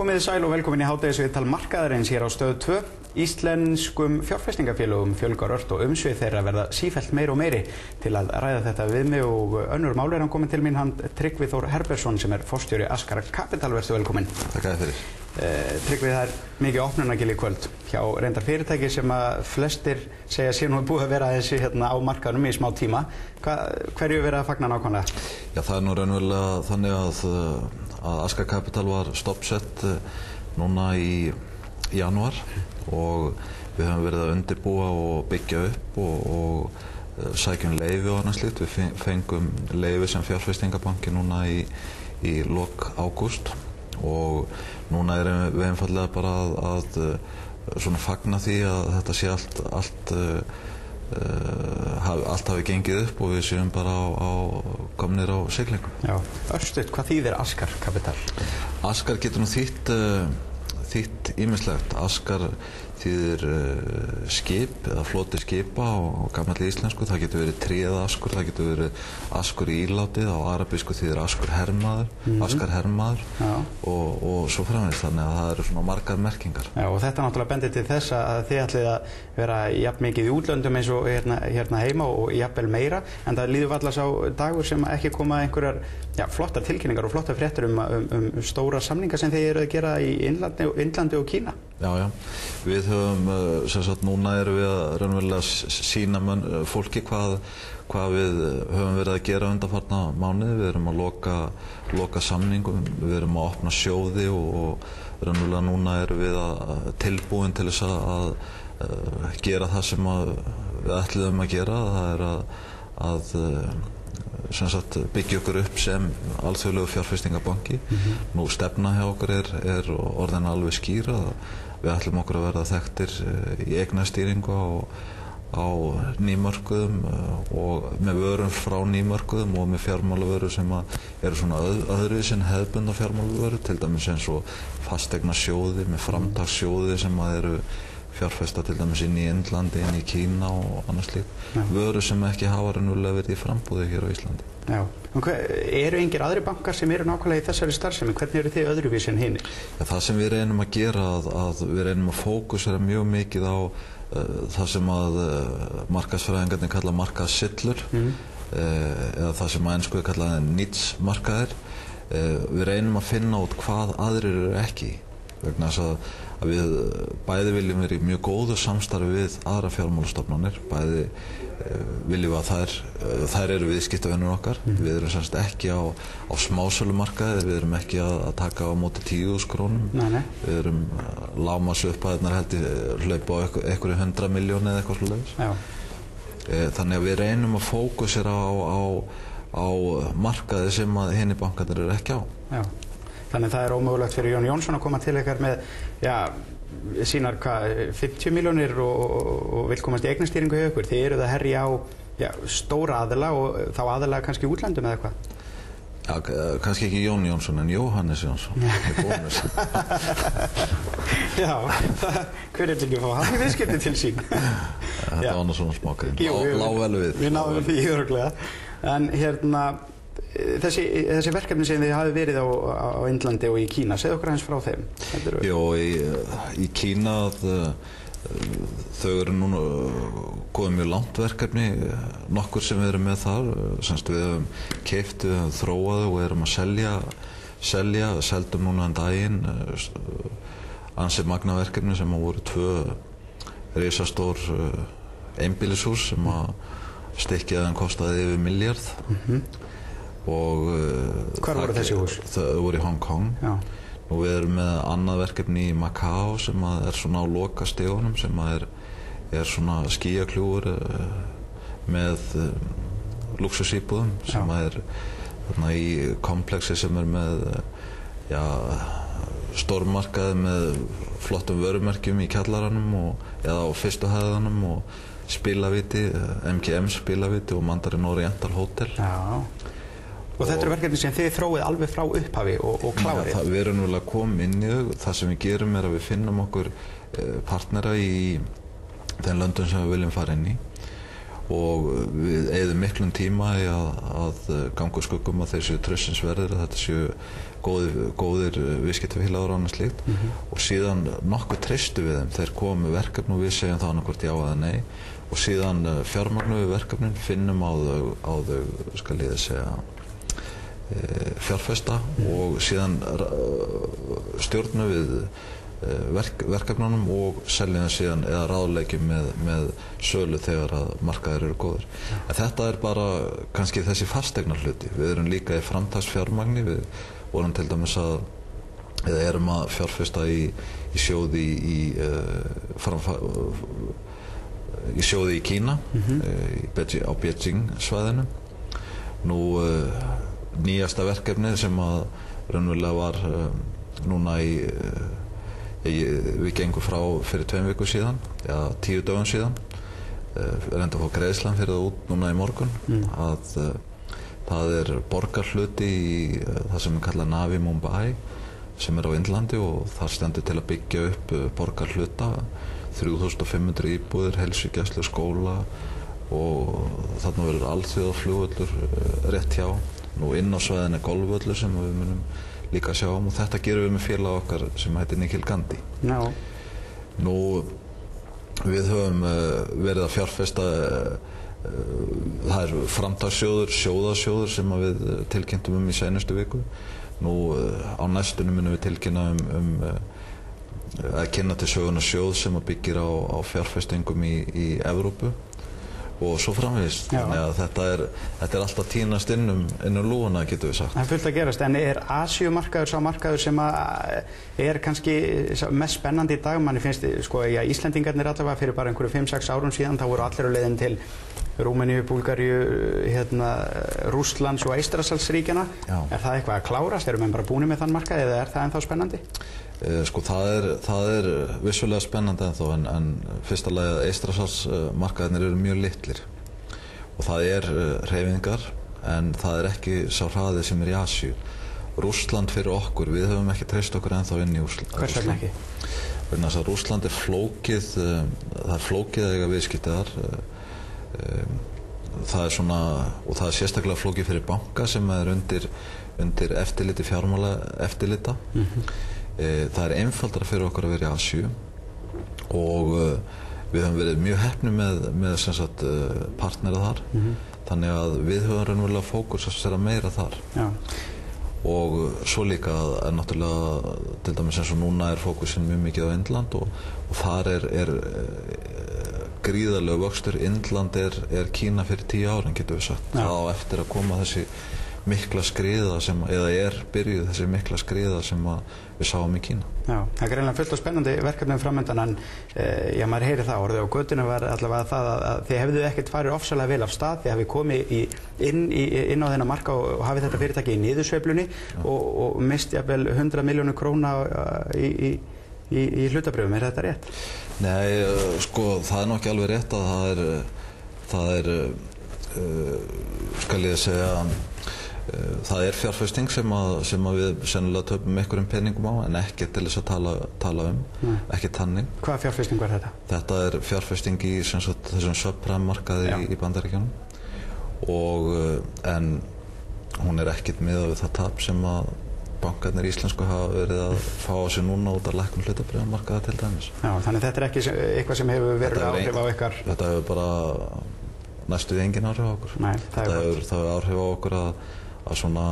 Komið þið sæl og velkomin í hádegisviðtal markaðarins hér á Stöð 2. Íslenskum fjárfestingafélögum fjölgar ört og umsvið þeirra verða sífellt meiri og meiri. Til að ræða þetta við mig og önnur mál hann komin til mín hann Tryggvi Þór Herbertsson sem forstjóri Askar Capital. Vertu velkomin. Takk fyrir. Tryggvi, það mikið opnunargil í kvöld hjá reyndar fyrirtæki sem að flestir segja sér nú búið að vera þessi á markaðnum í smá tíma. Hverju verið að fagna nákvæmlega? Já, það nú raunverulega þannig að Askar Capital var stoppsett núna í janúar og við höfum verið að undirbúa og byggja upp og sækjum leyfi og annað slíkt. Við fengum leyfi sem fjárfestingabanki núna í lok ágúst og núna erum við einfaldlega bara að svona fagna því að þetta sé allt hafi gengið upp og við séum bara komnir á siglingum. Já, örstutt, hvað þýðir Askar Capital? Askar getur nú þýtt ýmislegt. Askar þýðir skip eða floti skipa á gamalli íslensku. Það getur verið tréðaskur, það getur verið askur í ílátið, á arabísku þýðir askur hermaður, Askar hermaður og svo framvegis, þannig að það eru svona margar merkingar. Já, og þetta náttúrulega bendir til þess að þið ætlið að vera jafn mikið í útlöndum eins og hérna heima og jafnvel meira, en það líður varla sá dagur sem ekki koma einhverjar flottar tilkynningar og flottar fréttir um stóra samninga sem þið eru að gera í Indlandi og Kína. Já, við höfum, sem sagt, núna erum við að raunverulega sýna fólki hvað við höfum verið að gera undanfarna mánuði. Við erum að loka samningum, við erum að opna sjóði og raunverulega núna erum við tilbúin til þess að gera það sem við ætluðum að gera. Það er að sem sagt, byggja okkur upp sem alþjóðlegu fjárfestingabanki. Nú stefna hjá okkur er orðin alveg skýr að við ætlum okkur að verða þekktir í eignastýringu á nýmörkuðum og með vörum frá nýmörkuðum og með fjármálavöru sem eru svona öðruvísi en hefðbundna fjármálavöru, til dæmis eins og fasteignasjóði með framtakssjóði sem eru fjárfesta til dæmis inn í Indlandi, inn í Kína og annað slíkt. Vöru sem ekki hafa raunverulega verið í frambúði hér á Íslandi. Já. Eru engir aðri bankar sem eru nákvæmlega í þessari starfsemi? Hvernig eru þið öðruvísi en hinir? Ja, það sem við reynum að gera að við reynum að fókusera mjög mikið á það sem að markaðsfræðingarnir kalla markaðssyllur eða það sem á ensku kalla niche-markaðir. Við reynum að finna út hvað aðrir eru ekki, vegna þess að við bæði viljum vera í mjög góðu samstarfi við aðra fjármálastofnanir, bæði viljum við að þær eru viðskiptavinur okkar. Við erum semst ekki á smásölumarkaði, við erum ekki að taka á móti 10.000 krónum. Við erum lágmarksupphæðirnar held ég hlaupa á einhverju 100 milljónir eða eitthvað svoleiðis. Þannig að við reynum að fókusera á markaði sem að hinir bankarnir eru ekki á. Já. Þannig það er ómögulegt fyrir Jón Jónsson að koma til ykkar með sínar 50 milljónir og vill komast í eignastýringu hjá ykkur. Þið eruð að herja á stóra aðila og þá aðila kannski í útlöndum eða eitthvað? Já, kannski ekki Jón Jónsson en Jóhannes Jónsson. Já, hver er ekki að fá hann í viðskipti til sín? Þetta var nú svona smákinn. Lá vel við. Við náðum því örugglega. En hérna þessi verkefni sem þið hafi verið á Indlandi og í Kína, segðu okkur aðeins frá þeim. Jó, í Kína þau eru núna komið mjög langt verkefni, nokkur sem við erum með þar. Semst við höfum keypt, við höfum þróað og erum að seldum núna en daginn ansi magnaverkefni sem voru 2 risastór einbýlishús sem að stykkiðan kostaði yfir milljarð. Og hvar voru þessi hús? Þau voru í Hong Kong. Og við erum með annað verkefni í Macau sem er svona á lokastigunum, sem er svona skýjakljúfur með lúxusíbúðum sem er þarna í komplexi sem er með stórmarkaði með flottum vörumerkjum í kjallaranum eða á fyrstu hæðunum og spilavíti, MGM spilavíti og Mandarin Oriental Hotel. Já. Og þetta eru verkefni sem þið þróið alveg frá upphafi og klárið? Já, við erum núlega komið inn í þau. Það sem við gerum er að við finnum okkur partnera í þeim löndum sem við viljum fara inn í og við eyðum miklum tíma í að ganga úr skuggum að þeir séu traustsins verðir, að þetta séu góðir viðskiptafélagar og annað slíkt og síðan nokkuð treystu við þeim, þeir koma með verkefni og við segjum það annað hvort já eða nei og síðan fjármagnum við verkefnin, finnum á þau skal ég segja fjárfesta og síðan stjórnum við verkefnunum og seljum það síðan eða ráðlegjum með sölu þegar að markaðir eru góðir. En þetta bara kannski þessi fasteignarhluti. Við erum líka í framtaksfjármagni, við vorum til dæmis eða erum að fjárfesta í sjóði í sjóði í Kína á Beijing svæðinu. Nú nýjasta verkefnið sem að raunverulega var núna við gengum frá fyrir 2 vikum síðan, 10 dögum síðan, reyndum að fá greiðslan fyrir það út núna í morgun, að það borgarhluti í það sem við kalla Navi Mumbai, sem á Indlandi og þar stendur til að byggja upp borgarhluta, 3500 íbúðir, heilsugæslu, skóla og þarna verður alþjóðaflugvöllur rétt hjá. Nú inn á svæðinu golfvöllur sem við munum líka sjá og þetta gerum við með félag okkar sem heitir Nikhil Gandhi. No. Nú við höfum verið að fjárfesta, það framtakssjóður, sjóðasjóður sem við tilkynntum í seinustu viku. Nú á næstunni munum við tilkynna að kynna til söguna sjóð sem byggir á fjárfestingum í Evrópu og svo framvegis. Þannig að þetta alltaf tínast inn lúguna, getum við sagt. Það fullt að gerast, en Asíumarkaður sá markaður sem kannski mest spennandi í dag? Manni finnst, Íslendingarnir allavega fyrir bara einhverju 5-6 árum síðan, þá voru allir á leiðin til Rúmeníu, Búlgaríu, Rússlands og Eystrasaltsríkjanna. Er það eitthvað að klárast? Eru menn bara búnir með þann markað eða er það ennþá spennandi? Það vissulega spennandi ennþá en fyrsta lagi að Eystrasaltsmarkaðirnir eru mjög litlir og það hreyfingar en það ekki sá hraði sem í Asíu. Rússland fyrir okkur, við höfum ekki treyst okkur ennþá inn í Rússland. Hvers vegna ekki? Vegna þess að Rússland flókið, það flókið að eiga viðskipti þar. Það svona, og það sérstaklega flókið fyrir banka sem undir eftirliti, fjármála eftirlita. Það einfaldara fyrir okkur að vera í Asíu og við höfum verið mjög heppnir með sem sagt, partnera þar þannig að við höfum raunverulega fókus að setja meira þar. Og svo líka náttúrulega til dæmis eins og núna fókusin mjög mikið á Indland og þar gríðarlegur vöxtur. Indland Kína fyrir 10 árin, getum við sagt. Það á eftir að koma þessi mikla skriða byrjuð þessi mikla skriða sem við sáum í Kína. Já, það greinlega fullt og spennandi verkefnum framöndan en maður heyri það orðið og götunum var allavega það að þið hefðu ekkert farið ofsalega vel af stað, þið hafið komið inn á þennan marka og hafið þetta fyrirtæki í niðursveiflunni og mist jafnvel 100 milljónir króna í hlutabrjöfum, þetta rétt? Nei, það nú ekki alveg rétt að það skal ég segja það fjárfesting sem við sennilega töpum einhverjum peningum á en ekki til þess að tala ekki tannig. Hvaða fjárfesting var þetta? Þetta fjárfesting í þessum subprime markaði í Bandaríkjunum en hún ekkert miðað við það tap sem að bankarnir íslensku hafa verið að fá á sig núna út af lækkun hlutabréfamarkaða til dæmis. Já, þannig þetta ekki eitthvað sem hefur verið áhrif á ykkar? Þetta hefur bara næstuð engin áhrif á okkur. Nei, það hefur áhrif á okkur að svona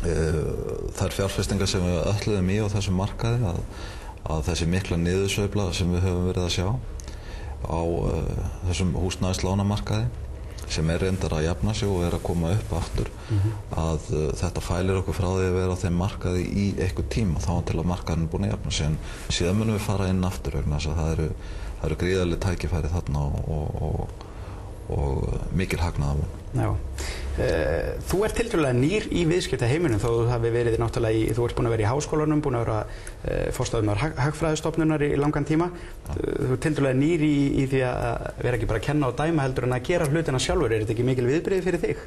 þær fjárfestingar sem við ætluðum í á þessum markaði að þessi mikla niðursveifla sem við höfum verið að sjá á þessum húsnæðislánamarkaði sem reyndar að jafna sig og að koma upp aftur að þetta fælir okkur frá því að vera á þeim markaði í einhver tíma þá til að markaðin búin að jafna sig en síðan munum við fara inn aftur vegna þess að það eru gríðarleg tækifæri þarna og mikil hagnaðar. Já. Þú tiltölulega nýr í viðskiptaheiminum þó þú hafi verið náttúrulega þú ert búin að vera í háskólanum, búin að vera forstöðumaður hagfræðistofnunar í langan tíma. Þú tiltölulega nýr í því að vera ekki bara að kenna og dæma heldur en að gera hlutina sjálfur. Þetta ekki mikil viðbrigði fyrir þig?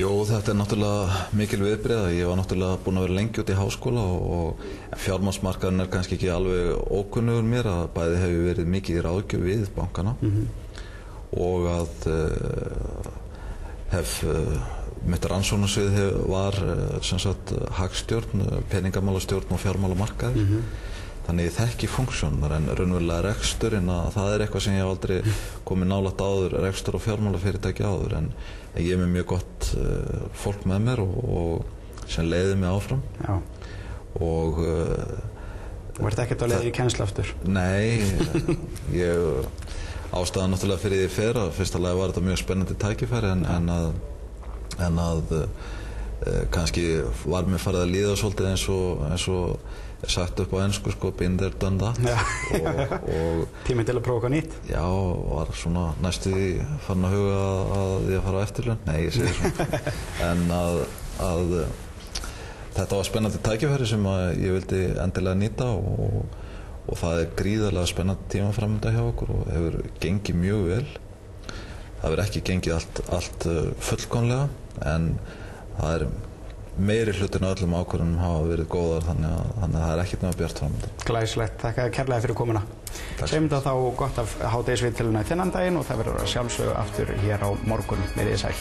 Jú, þetta náttúrulega mikil viðbrigði. Ég var náttúrulega búin að vera lengi út í háskóla og fjármagnsmarkaðurinn kannski ekki alveg ókunnugur mér að bæði hefur verið mikið í ráðgjöf við bankana og að mitt rannsóknarsvið var sem sagt hagstjórn, peningamálastjórn og fjármálamarkaðir. Þannig ég þekki funksjónar, en raunverulega reksturinn, að það eitthvað sem ég hef aldrei komið nálægt áður, rekstur og fjármálafyrirtæki áður, en ég er með mjög gott fólk með mér og sem leiði mig áfram. Já. Og Þú ert ekkert á leið í kennslu aftur? Nei, ástæðan náttúrulega fyrir því fyrra, fyrsta lagi var þetta mjög spennandi tækifæri, en að kannski var mér farið að líða svolítið eins og sagt upp á ensku, sko, been there, done that. og Tíminn til að prófa eitthvað nýtt? Já, var svona næstu því farin að huga að ég fara á eftirlaun. Nei, ég segi svona. En að þetta var spennandi tækifæri sem ég vildi endilega nýta og það er gríðarlega spennandi tíma framönda hjá okkur og hefur gengið mjög vel. Það hefur ekki gengið allt fullkomlega, en það er meiri hlutin af öllum ákvörðunum hafa verið góðar, þannig að það er ekkert nema bjart framönda. Glæsilegt, þakka kærlega fyrir komuna. Segjum þetta þá gott af hádegisviðtöluna í þennan daginn og það verður að sjálfsögðu aftur hér á morgun. Verið þið sæl.